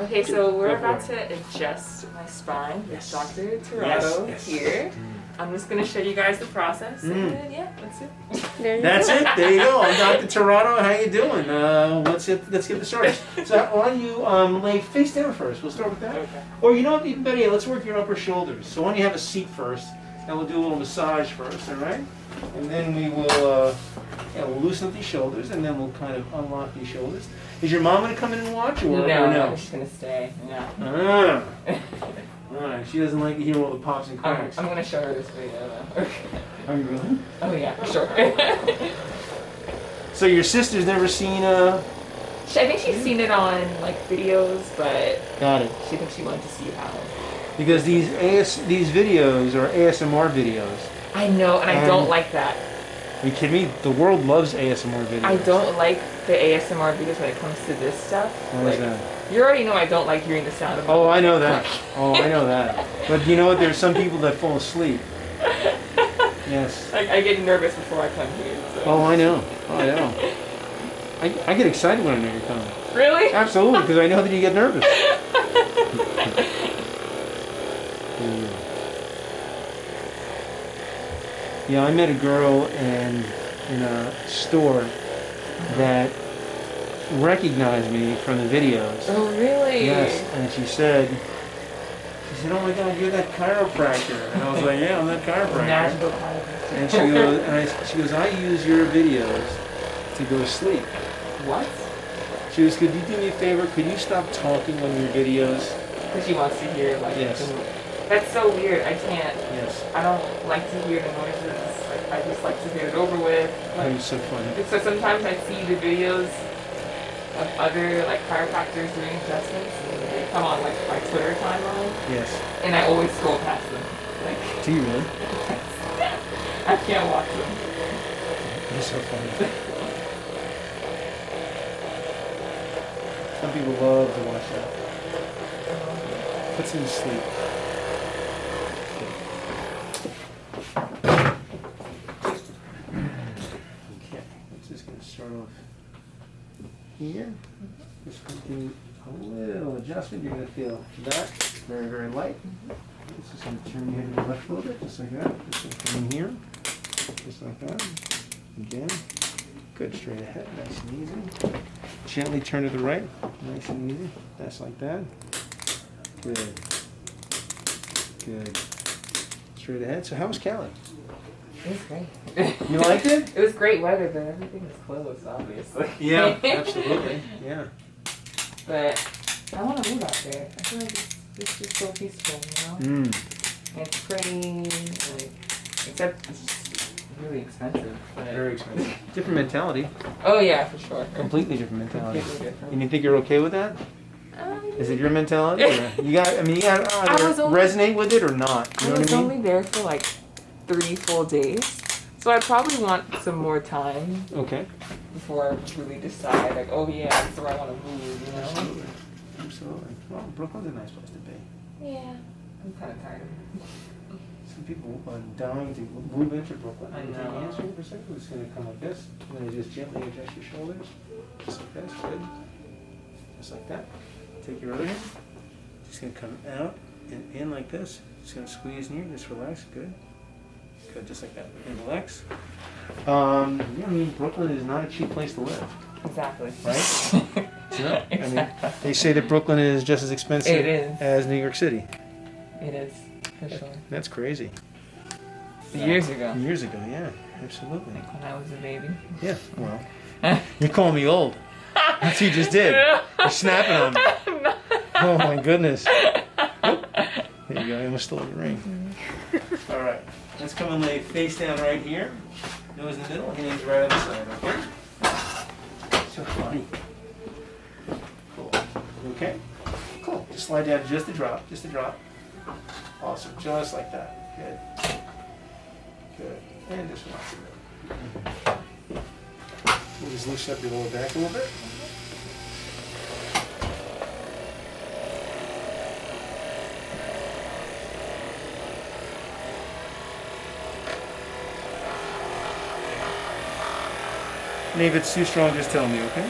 Okay, so we're about to adjust my spine with Dr. Tirado here. I'm just going to show you guys the process, and then, yeah, that's it. That's it. There you go. I'm Dr. Tirado. How you doing? Let's get this started. So why don't you lay face down first? We'll start with that. Okay. Or you know what, even better yet, let's work your upper shoulders. So why don't you have a seat first, and we'll do a little massage first, all right? And then we will we'll loosen up these shoulders, and then we'll kind of unlock these shoulders. Is your mom going to come in and watch, or no? She's going to stay. No. All right, she doesn't like to hear all the pops and cracks. I'm going to show her this video, though. Are you really? Oh, yeah, for sure. So your sister's never seen I think she's seen it on, like, videos, but Got it. she thinks she wanted to see how. Because these videos are ASMR videos. I know, and I don't like that. Are you kidding me? The world loves ASMR videos. I don't like the ASMR videos when it comes to this stuff. Why is that? You already know I don't like hearing the sound of Oh, I know that. Oh, I know that. But you know what? There's some people that fall asleep. Yes. I get nervous before I come here. So. Oh, I know. Oh, I know. I get excited when I know you're coming. Really? Absolutely, because I know that you get nervous. Yeah, I met a girl in a store that recognized me from the videos. Oh, really? Yes, and she said, oh my God, you're that chiropractor. And I was like, yeah, I'm that chiropractor. Magical chiropractor. And she goes, I use your videos to go to sleep. What? She goes, could you do me a favor? Could you stop talking on your videos? Because she wants to hear, like, yes. That's so weird. I can't. Yes. I don't like to hear the noises. Like, I just like to get it over with. Like, Oh, you're so funny. So sometimes I see the videos of other, like, chiropractors doing adjustments, and they come on, like, my Twitter timeline. Yes. And I always scroll past them. Like, do you really? I can't watch them. You're so funny. Some people love to watch that. Puts them to sleep. Okay, I'm just going to start off here. Just going to do a little adjustment. You're going to feel that very, very light. This is going to turn your head to the left a little bit, just like that. Just going to come in here, just like that. Again. Good, straight ahead, nice and easy. Gently turn to the right, nice and easy. That's like that. Good. Good. Straight ahead. So how was Cali? It was great. You liked it? It was great weather, but everything was closed, obviously. Yeah, absolutely. Yeah. But I want to move out there. I feel like it's just so peaceful, you know? And it's pretty, like, except it's just really expensive. But Very expensive. Different mentality. Oh yeah, for sure. Completely different mentality. Completely different. And you think you're okay with that? Is it your mentality? Or you got either resonate with it or not. You know I was what I mean? only there for like 3 full days, so I probably want some more time. Okay. Before I really decide, like, oh yeah, this is where I want to move, you know? Absolutely. Absolutely. Well, Brooklyn's a nice place to be. Yeah. I'm kind of tired of it. Some people are dying to move into Brooklyn. I know. Take your hands for a second. It's going to come like this. I'm going to just gently adjust your shoulders. Just like this. Good. Just like that. Take your other hand. Just going to come out and in like this. Just going to squeeze in here. Just relax. Good. Good. Just like that. And relax. Yeah, I mean, Brooklyn is not a cheap place to live. Exactly. Right? No. I mean, they say that Brooklyn is just as expensive as New York City. It is. For sure. That's crazy. Years ago. Years ago, yeah, absolutely. Like when I was a baby. Yeah, well, you're calling me old. That's what you just did. You're snapping on me. Oh my goodness. Oop. There you go, I almost stole your ring. All right, let's come and lay face down right here. Nose in the middle, hands right on the side, okay? So funny. Cool. Okay? Cool. Just slide down just a drop, just a drop. Awesome, just like that. Good. Good. And just relax a bit. We'll just loosen up your lower back a little bit. And if it's too strong, just tell me, okay?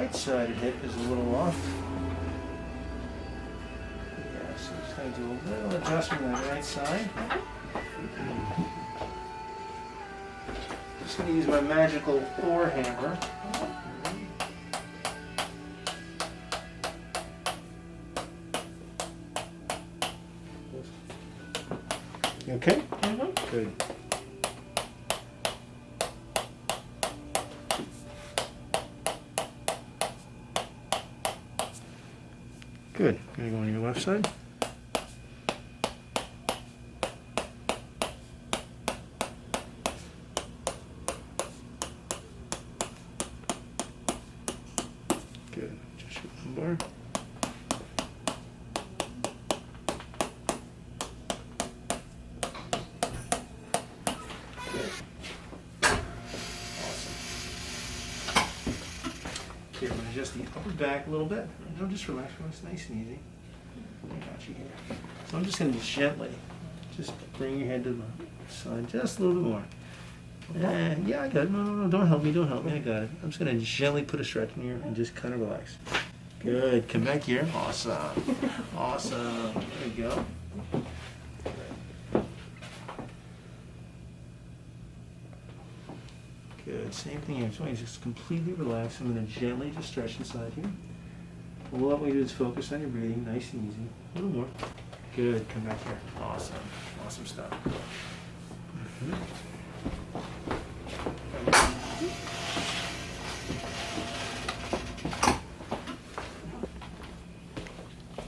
right-sided hip is a little off. Yeah, so just going to do a little adjustment on the right side. Just going to use my magical Thor hammer. You okay? Mm-hmm. Good. Good. Gonna go on your left side. Good. Just your lumbar. Good. Awesome. Okay, I'm gonna adjust the upper back a little bit. Don't just relax, it's nice and easy. I got you here. So I'm just going to gently, just bring your head to the side just a little bit more. Yeah, I got it. No, don't help me, I got it. I'm just going to gently put a stretch in here and just kind of relax. Good, come back here. Awesome. Awesome. There we go. Good, same thing here. So I just completely relax. I'm going to gently just stretch inside here. All I want you to do is focus on your breathing, nice and easy. A little more. Good, come back here. Awesome. Awesome stuff.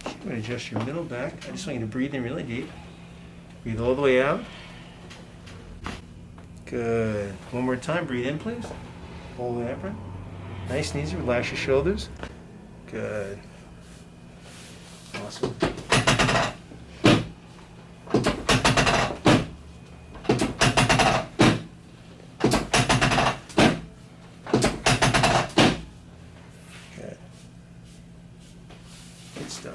I'm going to adjust your middle back. I just want you to breathe in really deep. Breathe all the way out. Good. One more time. Breathe in, please. All the way out. Nice and easy. Relax your shoulders. Good. Awesome. Good. Good stuff.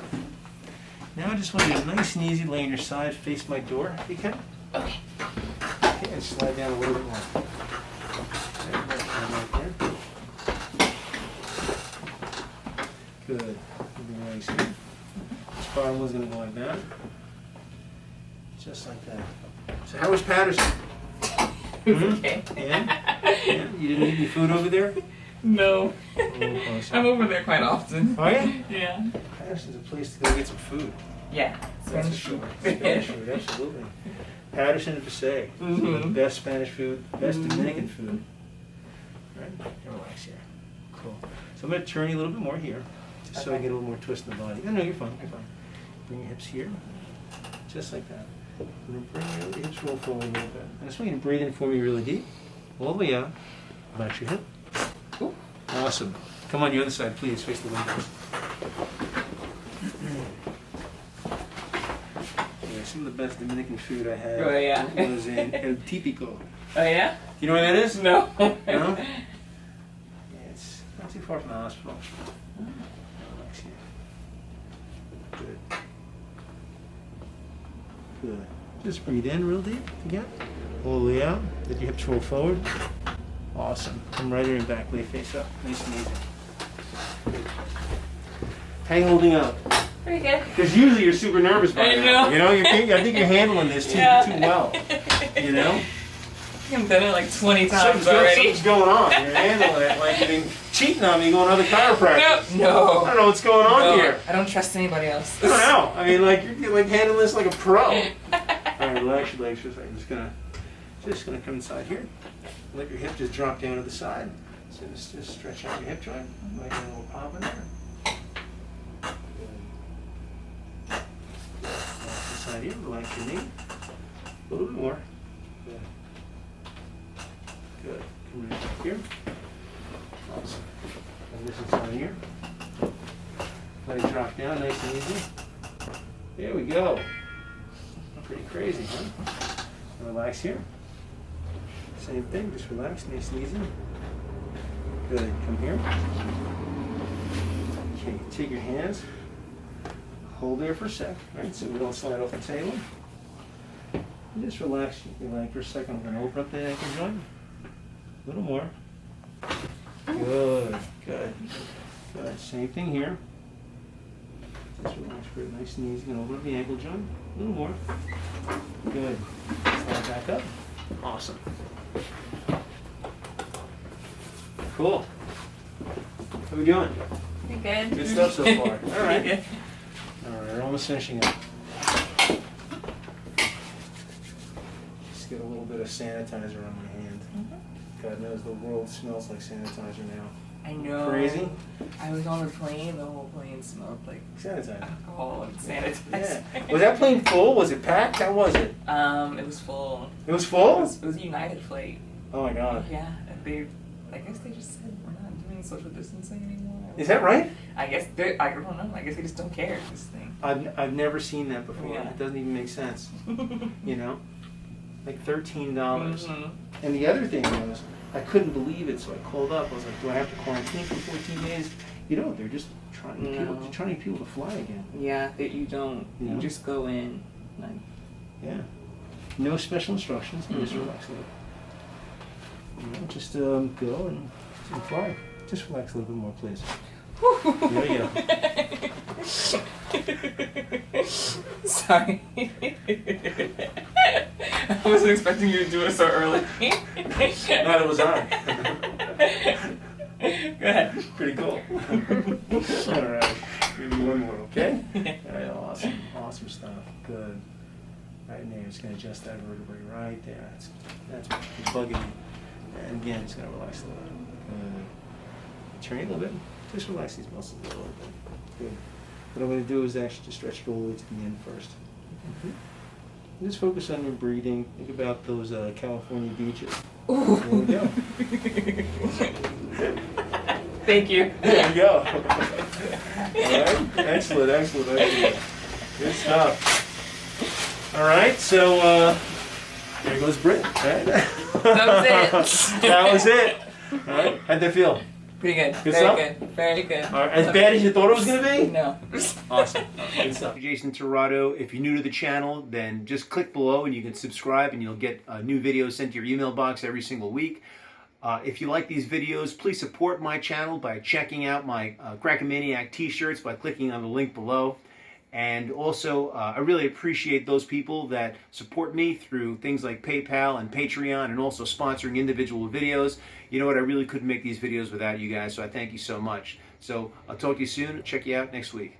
Now I just want you to nice and easy lay on your side, face my door if you can. Okay. Okay, and slide down a little bit more. Good. Nice. This bottom one's going to go like that. Just like that. So how was Patterson? Okay. And? You didn't eat any food over there? No. Oh, awesome. I'm over there quite often. Oh yeah? Yeah. Patterson's a place to go get some food. Yeah. That's for sure. Spanish food, absolutely. Patterson and Passaic. The best Spanish food, best Dominican food. Right? Relax here. Cool. So I'm going to turn you a little bit more here. Just so I get a little more twist in the body. No, you're fine, you're fine. Bring your hips here, just like that. I'm going to bring your hips roll forward a little bit. I just want you to breathe in for me really deep. All the way out. Relax your hip. Ooh. Awesome. Come on, your other side, please. Face the windows. Yeah, some of the best Dominican food I had was in El Típico. Oh yeah? You know where that is? No. No? Yeah, it's not too far from the hospital. Relax here. Good. Good. Just breathe in real deep again. All the way out. Let your hips roll forward. Awesome. Come right in back. Lay face up. Nice and easy. Good. How you holding up? Pretty good. Because usually you're super nervous by I now. know. You know, I think you're handling this too well. You know? I've done it like 20 times already. Something's going on. You're handling it like you've been cheating on me going to other chiropractors. No. I don't know what's going on here. I don't trust anybody else. I don't know. I mean, like you're like handling this like a pro. All right, relax your legs for a second. Just gonna come inside here. Let your hip just drop down to the side. So just stretch out your hip joint. Like a little pop in there. Relax the side here. Relax your knee. A little bit more. Good. Good. Come right back here. Awesome. And this inside here. Let it drop down nice and easy. There we go. Pretty crazy, huh? Relax here. Same thing, just relax, nice and easy. Good, come here. Okay, take your hands, hold there for a sec, right, so we don't slide off the table. And just relax your leg for a second. I'm going to open up the ankle joint. A little more. Good, good. Alright, same thing here. Just relax for it nice and easy. Gonna open up the ankle joint. A little more. Good. Slide back up. Awesome. Cool. How we doing? Pretty good. Good stuff so far. Alright. Alright, we're almost finishing up. Just get a little bit of sanitizer on my hand. God knows the world smells like sanitizer now. I know. Crazy? I was on the plane, the whole plane smelled like Sanitizer. alcohol and sanitizer. Yeah. Was that plane full? Was it packed? How was it? It was full. It was full? It was a United flight. Oh my god. Yeah, and I guess they just said we're not doing social distancing anymore. Is that right? I guess I don't know. I guess they just don't care. This thing. I've never seen that before. Yeah. It doesn't even make sense. You know? Like $13. Mm-hmm. And the other thing was, I couldn't believe it, so I called up. I was like, do I have to quarantine for 14 days? You know, they're just trying to get people to fly again. Yeah, that you don't. You know? You just go in. Like, Yeah. No special instructions. Just relax a little. You know, just go and fly. Just relax a little bit more, please. There you go. Sorry. I wasn't expecting you to do it so early. Neither was I. Go ahead. Pretty cool. All right. Give me one more, okay? All right, awesome. Awesome stuff. Good. Right now, just going to adjust that vertebrae right there. That's what's bugging me. And again, just going to relax a little bit. Good. Turn it a little bit. Just relax these muscles a little bit. Good. What I'm going to do is actually just stretch it all the way to the end first. Just focus on your breathing. Think about those California beaches. Ooh. There we go. Thank you. There you go. All right. Excellent, excellent, excellent. Good stuff. All right, so there goes Britt. Right? That was it. That was it. All right. How'd that feel? Pretty good. Good Very stuff? good. Very good. All right. As bad as you thought it was going to be? No. Awesome. Good stuff. Jason Tirado. If you're new to the channel, then just click below and you can subscribe and you'll get new videos sent to your email box every single week. If you like these videos, please support my channel by checking out my Crackamaniac t-shirts by clicking on the link below. And also, I really appreciate those people that support me through things like PayPal and Patreon and also sponsoring individual videos. You know what, I really couldn't make these videos without you guys, so I thank you so much. So I'll talk to you soon. Check you out next week.